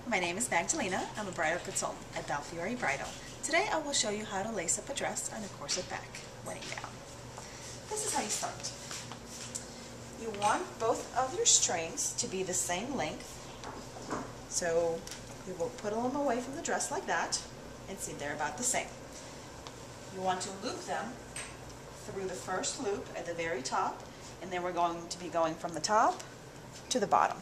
My name is Magdalena. I'm a bridal consultant at Bel Fiore Bridal. Today I will show you how to lace up a dress and a corset back wedding gown. This is how you start. You want both of your strings to be the same length. So you will put them away from the dress like that and see they're about the same. You want to loop them through the first loop at the very top, and then we're going to be going from the top to the bottom.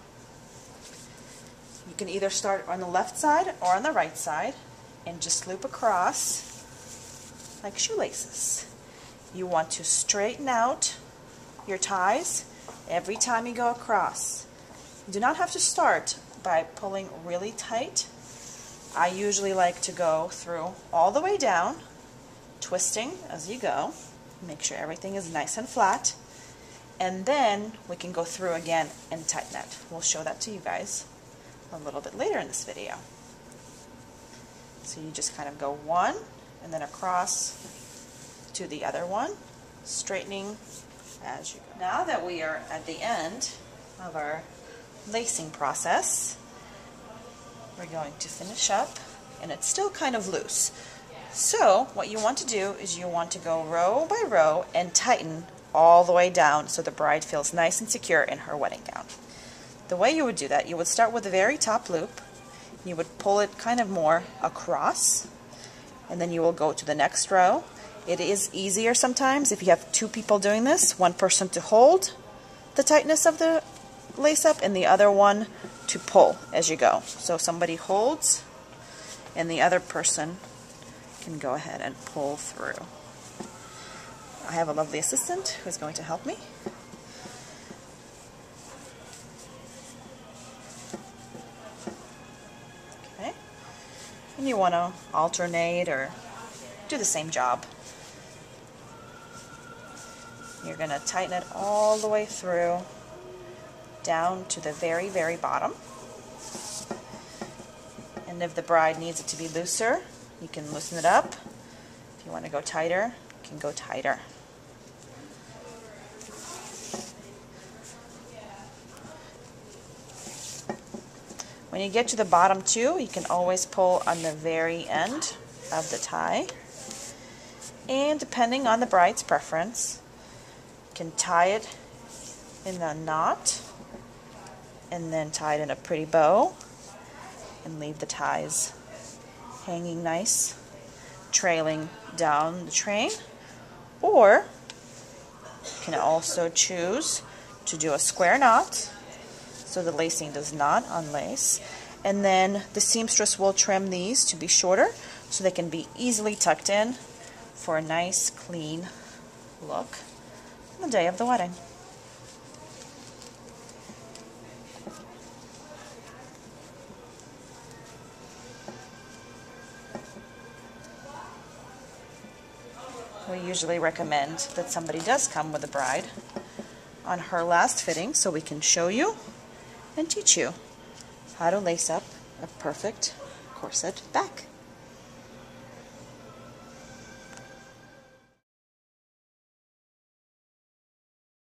You can either start on the left side or on the right side and just loop across like shoelaces. You want to straighten out your ties every time you go across. You do not have to start by pulling really tight. I usually like to go through all the way down, twisting as you go. Make sure everything is nice and flat, and then we can go through again and tighten it. We'll show that to you guys a little bit later in this video. So you just kind of go one and then across to the other one, straightening as you go. Now that we are at the end of our lacing process, we're going to finish up, and it's still kind of loose. So what you want to do is you want to go row by row and tighten all the way down so the bride feels nice and secure in her wedding gown. The way you would do that, you would start with the very top loop, you would pull it kind of more across, and then you will go to the next row. It is easier sometimes if you have two people doing this, one person to hold the tightness of the lace up and the other one to pull as you go. So somebody holds and the other person can go ahead and pull through. I have a lovely assistant who's going to help me. Okay. And you want to alternate or do the same job. You're going to tighten it all the way through down to the very, very bottom. And if the bride needs it to be looser, you can loosen it up. If you want to go tighter, you can go tighter. When you get to the bottom too, you can always pull on the very end of the tie. And depending on the bride's preference, you can tie it in a knot and then tie it in a pretty bow and leave the ties hanging nice, trailing down the train. Or you can also choose to do a square knot so the lacing does not unlace, and then the seamstress will trim these to be shorter so they can be easily tucked in for a nice clean look on the day of the wedding. We usually recommend that somebody does come with the bride on her last fitting so we can show you and teach you how to lace up a perfect corset back.